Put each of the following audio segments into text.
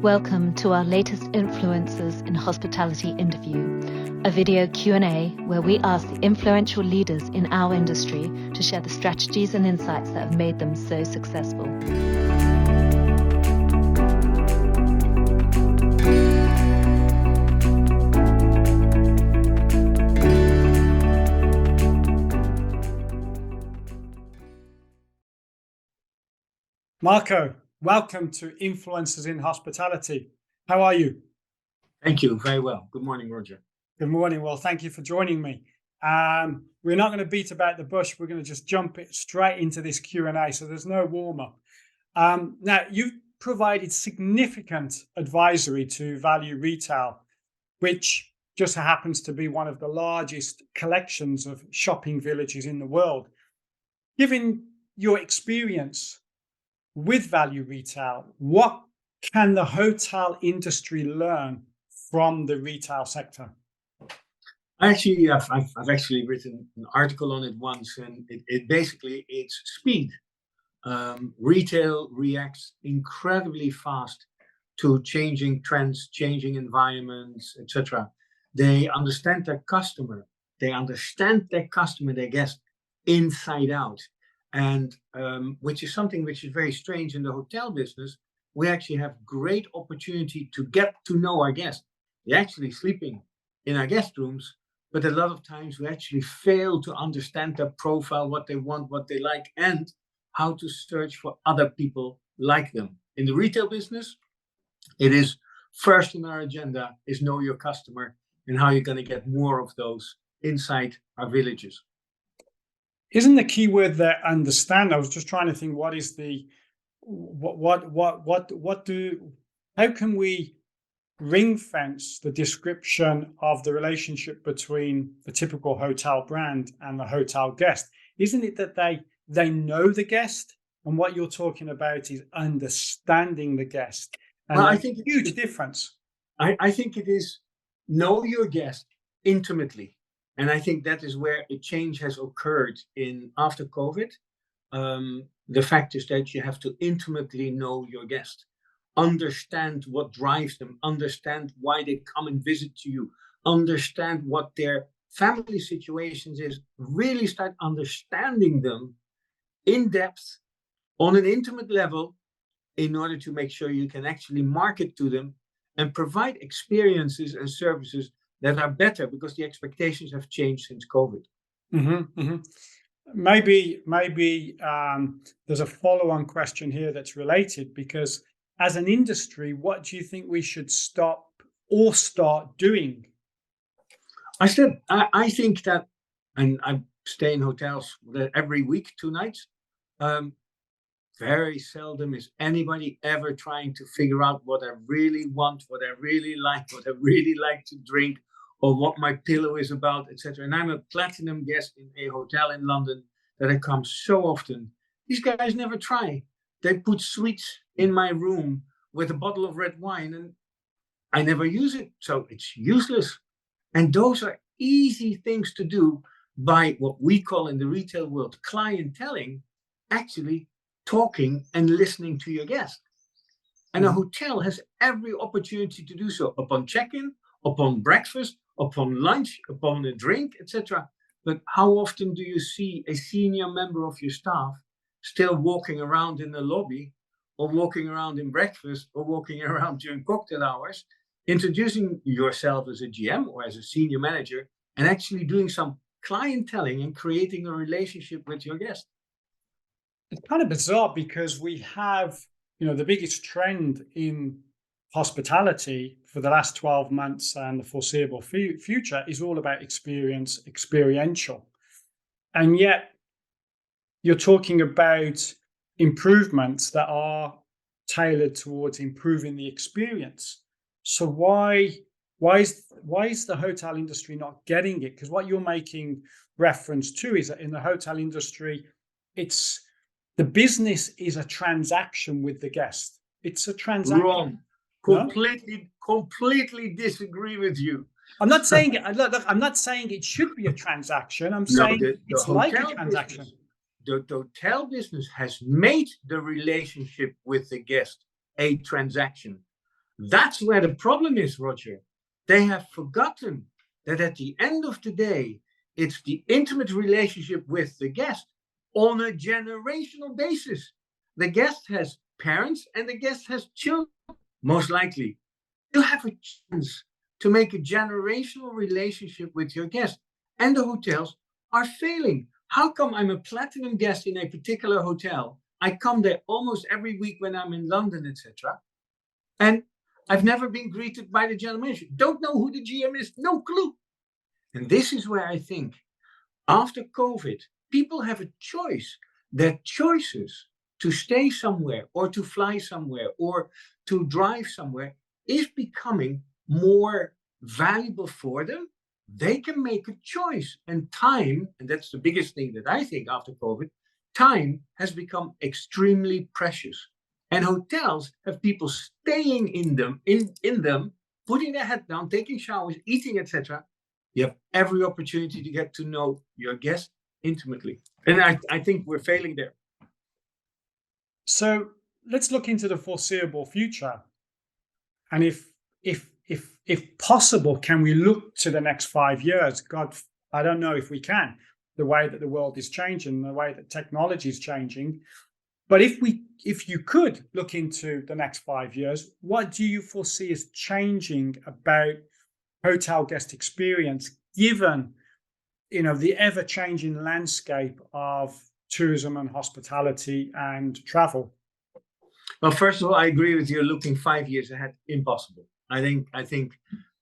Welcome to our latest Influencers in Hospitality interview, a video Q&A where we ask the influential leaders in our industry to share the strategies and insights that have made them so successful. Marco, welcome to Influencers in Hospitality. How are you? Thank you. Very well. Good morning, Roger. Good morning. Well, thank you for joining me. We're not going to beat about the bush. We're going to just jump it straight into this Q&A, so there's no warm-up. Now, you've provided significant advisory to Value Retail, which just happens to be one of the largest collections of shopping villages in the world. Given your experience with Value Retail, what can the hotel industry learn from the retail sector? I've actually written an article on it once, and it's speed. Retail reacts incredibly fast to changing trends, changing environments, etc. They understand their customer. Their guest, inside out. And which is something which is very strange in the hotel business. We actually have great opportunity to get to know our guests. They're actually sleeping in our guest rooms, but a lot of times we actually fail to understand their profile, what they want, what they like, and how to search for other people like them. In the retail business, it is first on our agenda is know your customer and how you're going to get more of those inside our villages. Isn't the key word there understand? I was just trying to think, how can we ring fence the description of the relationship between the typical hotel brand and the hotel guest? Isn't it that they know the guest, and what you're talking about is understanding the guest? And well, I think it's a huge difference. I think it is know your guest intimately. And I think that is where a change has occurred after COVID. The fact is that you have to intimately know your guest, understand what drives them, understand why they come and visit to you, understand what their family situations is, really start understanding them in depth on an intimate level in order to make sure you can actually market to them and provide experiences and services that are better, because the expectations have changed since COVID. Mm-hmm, mm-hmm. Maybe there's a follow-on question here that's related, because as an industry, what do you think we should stop or start doing? I think that, and I stay in hotels every week, 2 nights. Very seldom is anybody ever trying to figure out what I really want, what I really like to drink, or what my pillow is about, etc. And I'm a platinum guest in a hotel in London that I come so often. These guys never try. They put sweets in my room with a bottle of red wine, and I never use it, so it's useless. And those are easy things to do by what we call in the retail world clienteling, actually talking and listening to your guest. And a hotel has every opportunity to do so upon check-in, upon breakfast, upon lunch, upon a drink, etc. But how often do you see a senior member of your staff still walking around in the lobby, or walking around in breakfast, or walking around during cocktail hours, introducing yourself as a GM or as a senior manager, and actually doing some clienteling and creating a relationship with your guest? It's kind of bizarre, because we have, the biggest trend in hospitality for the last 12 months and the foreseeable future is all about experiential. And yet you're talking about improvements that are tailored towards improving the experience. So why is the hotel industry not getting it? Because what you're making reference to is that in the hotel industry, the business is a transaction with the guest. It's a transaction. Wrong. Completely disagree with you. I'm not saying I'm not saying it should be a transaction. I'm saying it's like a transaction. The hotel business has made the relationship with the guest a transaction. That's where the problem is, Roger. They have forgotten that at the end of the day, it's the intimate relationship with the guest on a generational basis. The guest has parents and the guest has children, most likely. You have a chance to make a generational relationship with your guest. And the hotels are failing. How come I'm a platinum guest in a particular hotel? I come there almost every week when I'm in London, etc. And I've never been greeted by the general manager. Don't know who the GM is, no clue. And this is where I think after COVID, people have a choice. Their choices to stay somewhere or to fly somewhere or to drive somewhere is becoming more valuable for them. They can make a choice. And time, and that's the biggest thing that I think after COVID, time has become extremely precious. And hotels have people staying in them, putting their head down, taking showers, eating, etc. You have every opportunity to get to know your guest intimately. And I think we're failing there. So let's look into the foreseeable future. And if possible, can we look to the next 5 years? God, I don't know if we can, the way that the world is changing, the way that technology is changing. But if you could look into the next 5 years, what do you foresee is changing about hotel guest experience, given the ever-changing landscape of tourism and hospitality and travel? Well, first of all, I agree with you. Looking 5 years ahead, impossible. I think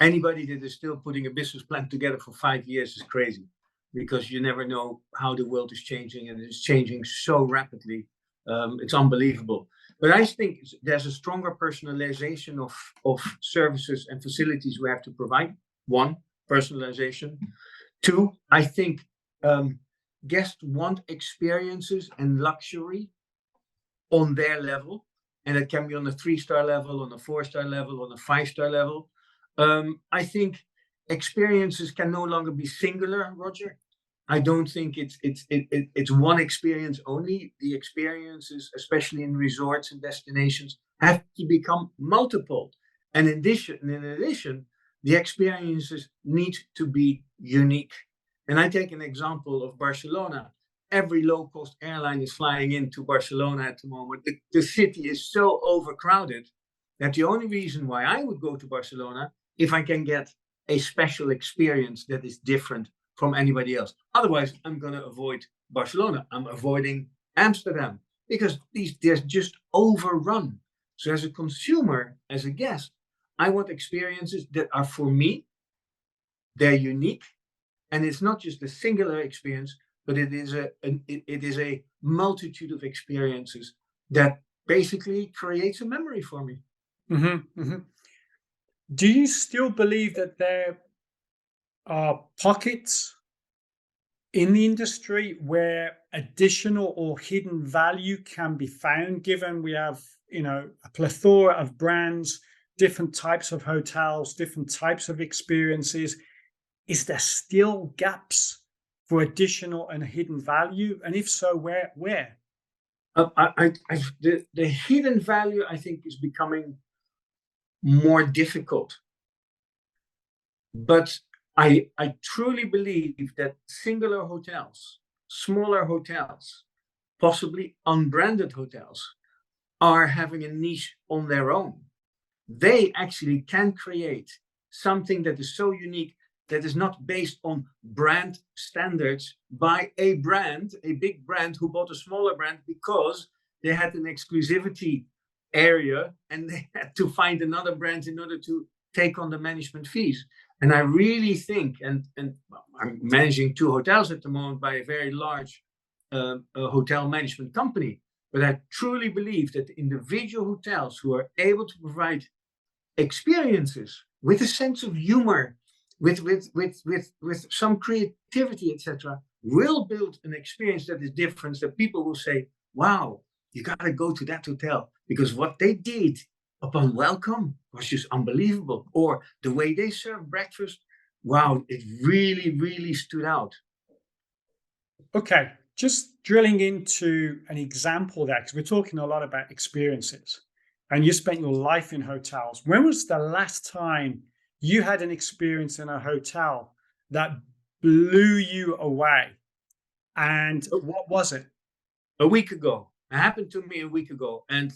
anybody that is still putting a business plan together for 5 years is crazy, because you never know how the world is changing, and it's changing so rapidly. It's unbelievable. But I think there's a stronger personalization of services and facilities we have to provide. One, personalization. Two, I think guests want experiences and luxury on their level. And it can be on a 3-star level, on a 4-star level, on a 5-star level. I think experiences can no longer be singular, Roger. I don't think it's one experience only. The experiences, especially in resorts and destinations, have to become multiple. And in addition, the experiences need to be unique. And I take an example of Barcelona. Every low-cost airline is flying into Barcelona at the moment. The city is so overcrowded that the only reason why I would go to Barcelona if I can get a special experience that is different from anybody else. Otherwise, I'm going to avoid Barcelona. I'm avoiding Amsterdam because they're just overrun. So as a consumer, as a guest, I want experiences that are for me. They're unique, and it's not just a singular experience, but it is a multitude of experiences that basically creates a memory for me. Mm-hmm, mm-hmm. Do you still believe that there are pockets in the industry where additional or hidden value can be found, given we have, a plethora of brands, different types of hotels, different types of experiences? Is there still gaps for additional and hidden value? And if so, where? The hidden value, I think, is becoming more difficult. But I truly believe that singular hotels, smaller hotels, possibly unbranded hotels, are having a niche on their own. They actually can create something that is so unique, that is not based on brand standards by a big brand who bought a smaller brand because they had an exclusivity area and they had to find another brand in order to take on the management fees. And I really think, and I'm managing 2 hotels at the moment by a very large hotel management company, but I truly believe that individual hotels who are able to provide experiences with a sense of humor, with some creativity, etc., will build an experience that is different, that people will say, wow, you got to go to that hotel because what they did upon welcome was just unbelievable. Or the way they serve breakfast, wow, it really, really stood out. Okay, just drilling into an example there, because we're talking a lot about experiences. and you spent your life in hotels. When was the last time you had an experience in a hotel that blew you away? And what was it? A week ago. It happened to me a week ago. And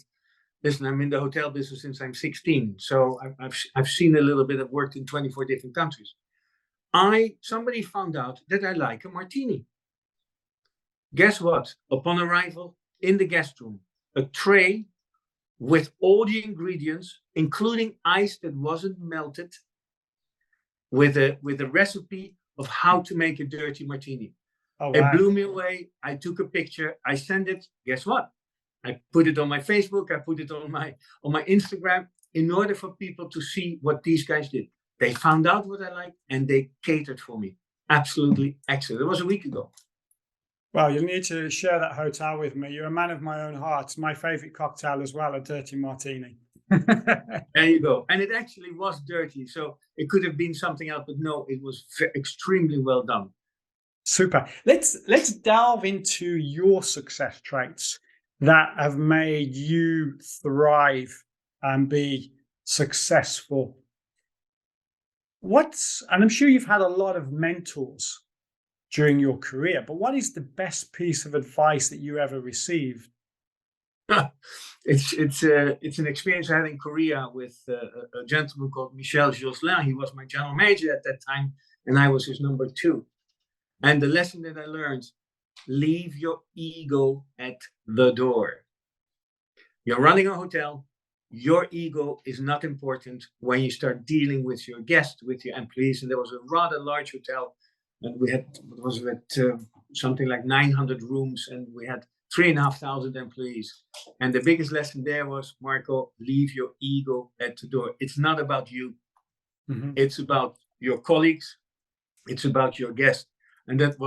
listen, I'm in the hotel business since I'm 16. So I've seen a little bit. I've worked in 24 different countries. Somebody found out that I like a martini. Guess what? Upon arrival in the guest room, a tray with all the ingredients, including ice that wasn't melted, with a recipe of how to make a dirty martini. Oh, It wow. blew me away. I took a picture. I sent it. Guess what? I put it on my Facebook. I put it on my Instagram in order for people to see what these guys did. They found out what I liked and they catered for me. Absolutely excellent. It was a week ago. Well, you'll need to share that hotel with me. You're a man of my own heart. It's my favorite cocktail as well, a dirty martini. There you go. And it actually was dirty. So it could have been something else, but no, it was extremely well done. Super. Let's delve into your success traits that have made you thrive and be successful. And I'm sure you've had a lot of mentors during your career, but what is the best piece of advice that you ever received? It's an experience I had in Korea with a gentleman called Michel Jocelyn. He was my general manager at that time, and I was his number 2. And the lesson that I learned: leave your ego at the door. You're running a hotel. Your ego is not important when you start dealing with your guests, with your employees. And there was a rather large hotel, and we had something like 900 rooms, and we had 3,500 employees. And the biggest lesson there was, Marco, leave your ego at the door. It's not about you. Mm-hmm. It's about your colleagues. It's about your guests. And that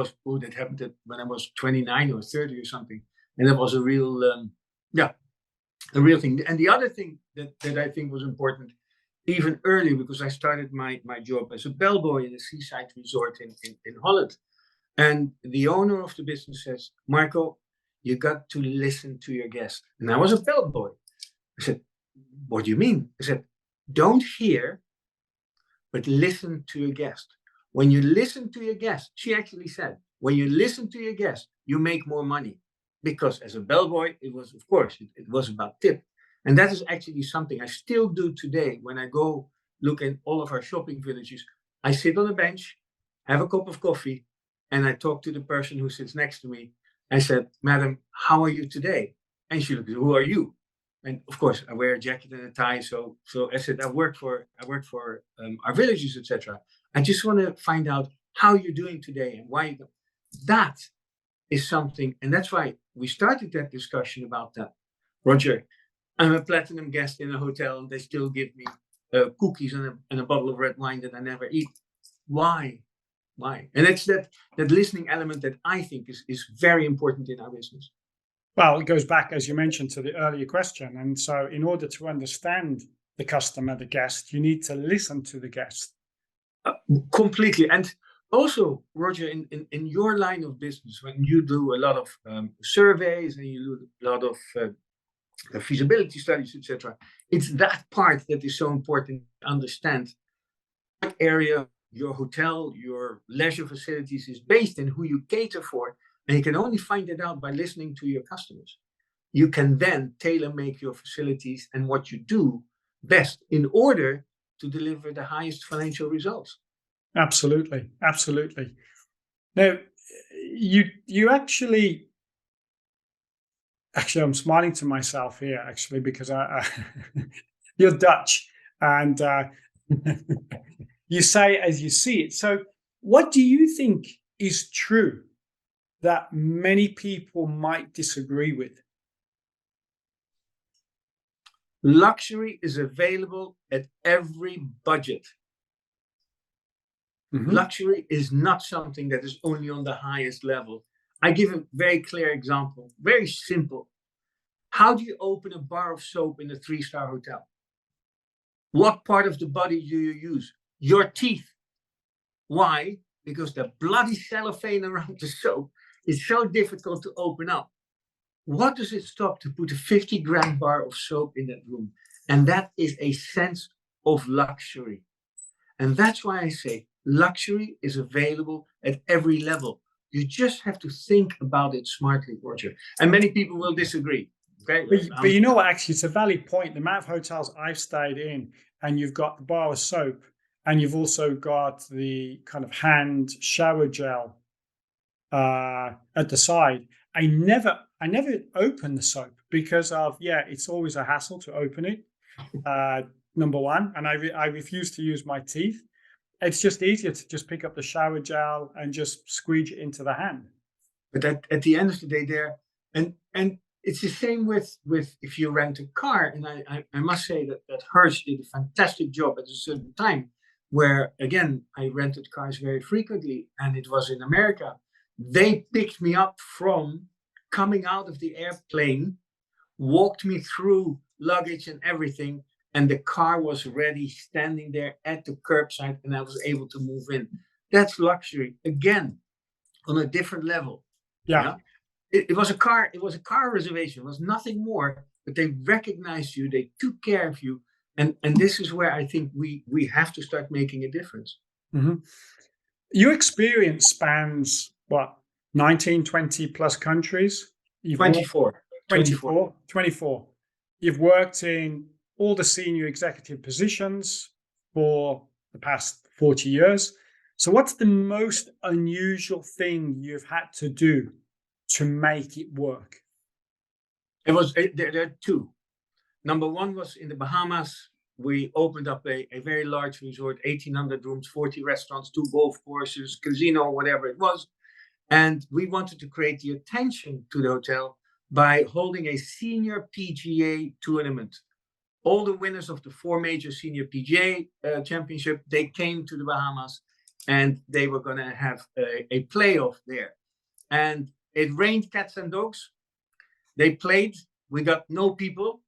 happened when I was 29 or 30 or something. And that was a real, a real thing. And the other thing that I think was important, even earlier, because I started my job as a bellboy in a seaside resort in Holland. And the owner of the business says, Marco, you got to listen to your guest. And I was a bellboy. I said, what do you mean? I said, don't hear, but listen to your guest. When you listen to your guest, she actually said, when you listen to your guest, you make more money. Because as a bellboy, it was, of course, it was about tip. And that is actually something I still do today. When I go look at all of our shopping villages, I sit on a bench, have a cup of coffee, and I talk to the person who sits next to me. I said, Madam, how are you today? And she looked, who are you? And of course, I wear a jacket and a tie. So I said, I work for our villages, etc. I just want to find out how you're doing today and why. That is something, and that's why we started that discussion about that. Roger, I'm a platinum guest in a hotel, and they still give me cookies and a bottle of red wine that I never eat. Why? And it's that listening element that I think is very important in our business. Well, it goes back, as you mentioned, to the earlier question. And so in order to understand the customer, the guest, you need to listen to the guest. Completely. And also, Roger, in your line of business, when you do a lot of surveys and you do a lot of feasibility studies, etc., it's that part that is so important to understand what area your hotel, your leisure facilities is based in, who you cater for. And you can only find it out by listening to your customers. You can then tailor make your facilities and what you do best in order to deliver the highest financial results. Absolutely. Now, you actually, I'm smiling to myself here, actually, because you're Dutch, and you say as you see it. So what do you think is true that many people might disagree with? Luxury is available at every budget. Mm-hmm. Luxury is not something that is only on the highest level. I give a very clear example, very simple. How do you open a bar of soap in a 3-star hotel? What part of the body do you use? Your teeth. Why? Because the bloody cellophane around the soap is so difficult to open up. What does it stop to put a 50-gram bar of soap in that room? And that is a sense of luxury. And that's why I say luxury is available at every level. You just have to think about it smartly, Roger. And many people will disagree. Okay. But you know what, actually, it's a valid point. The amount of hotels I've stayed in, and you've got the bar of soap, and you've also got the kind of hand shower gel at the side. I never open the soap because of, it's always a hassle to open it. Number one, and I refuse to use my teeth. It's just easier to just pick up the shower gel and just squeeze it into the hand. But at the end of the day, and it's the same with if you rent a car. And I must say that Hirsch did a fantastic job at a certain time, where again I rented cars very frequently, and it was in America. They picked me up from coming out of the airplane, walked me through luggage and everything, and the car was ready, standing there at the curbside, and I was able to move in. That's luxury again, on a different level. Yeah. It was a car reservation. It was nothing more, but they recognized you, they took care of you, and this is where I think we have to start making a difference. Mm-hmm. Your experience spans what, 19, 20 plus countries? 24. 24. You've worked in all the senior executive positions for the past 40 years. So what's the most unusual thing you've had to do to make it work? There are two. Number one was in the Bahamas. We opened up a very large resort, 1,800 rooms, 40 restaurants, 2 golf courses, casino, whatever it was. And we wanted to create the attention to the hotel by holding a senior PGA tournament. All the winners of the 4 major senior PGA championship, they came to the Bahamas, and they were going to have a playoff there. And it rained cats and dogs. They played. We got no people.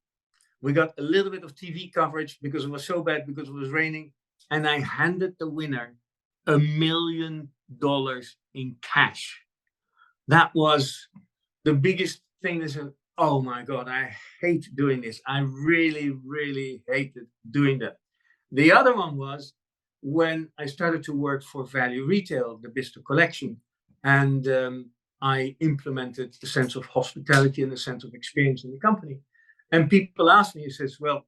We got a little bit of TV coverage because it was so bad, because it was raining. And I handed the winner $1 million in cash. That was the biggest thing. Is, oh my God, I hate doing this. I really, really hated doing that. The other one was when I started to work for Value Retail, the Bicester Collection. And I implemented the sense of hospitality and the sense of experience in the company. And people ask me, he says, well,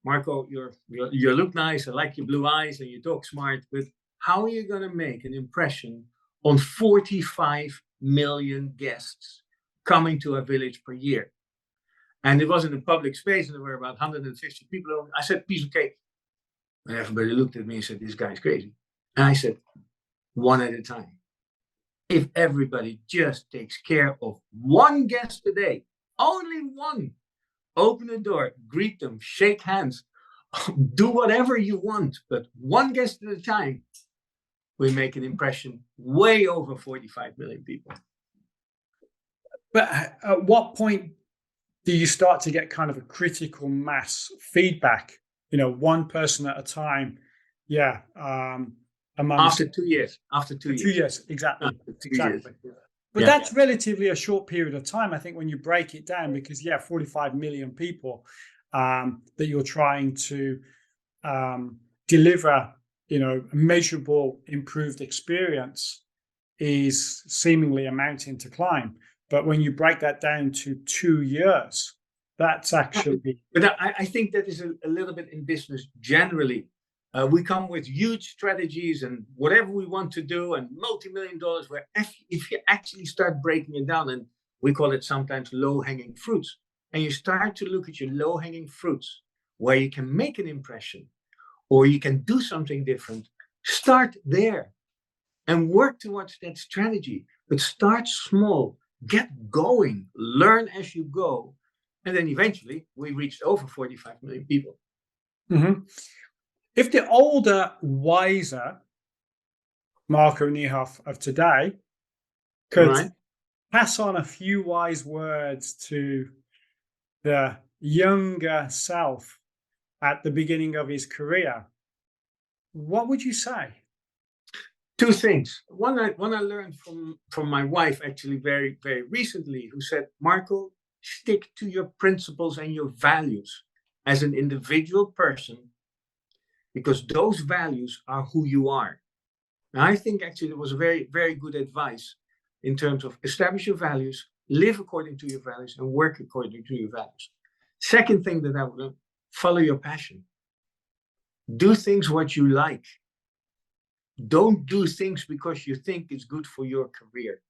Marco, you look nice. I like your blue eyes and you talk smart, but how are you going to make an impression on 45 million guests coming to a village per year? And it was in a public space, and there were about 150 people. I said, piece of cake. And everybody looked at me and said, this guy's crazy. And I said, one at a time. If everybody just takes care of one guest a day, only one, open the door, greet them, shake hands, do whatever you want, but one guest at a time, we make an impression way over 45 million people. But at what point do you start to get kind of a critical mass feedback? You know, one person at a time. Yeah. After 2 years. After 2 years. 2 years, exactly. Years. But that's relatively a short period of time, I think, when you break it down, because 45 million people that you're trying to deliver, a measurable, improved experience is seemingly a mountain to climb. But when you break that down to 2 years, that's actually. But I think that is a little bit in business generally. We come with huge strategies and whatever we want to do, and multi-million dollars, where if you actually start breaking it down, and we call it sometimes low-hanging fruits, and you start to look at your low-hanging fruits where you can make an impression or you can do something different, start there and work towards that strategy. But start small, get going, learn as you go. And then eventually we reached over 45 million people. Mm-hmm. If the older, wiser Marco Nijhof of today could pass on a few wise words to the younger self at the beginning of his career, what would you say? 2 things. One I learned from my wife, actually, very, very recently, who said, Marco, stick to your principles and your values as an individual person, because those values are who you are. And I think actually it was a very, very good advice in terms of establish your values, live according to your values, and work according to your values. Second thing that I would do, follow your passion. Do things what you like. Don't do things because you think it's good for your career.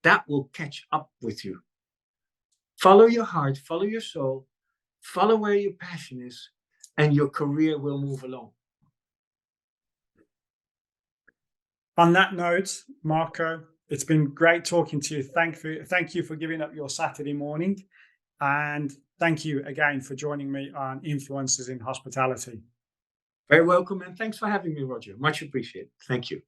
That will catch up with you. Follow your heart, follow your soul, follow where your passion is, and your career will move along. On that note, Marco, it's been great talking to you. Thank you for giving up your Saturday morning. And thank you again for joining me on Influencers in Hospitality. Very welcome, and thanks for having me, Roger. Much appreciated. Thank you.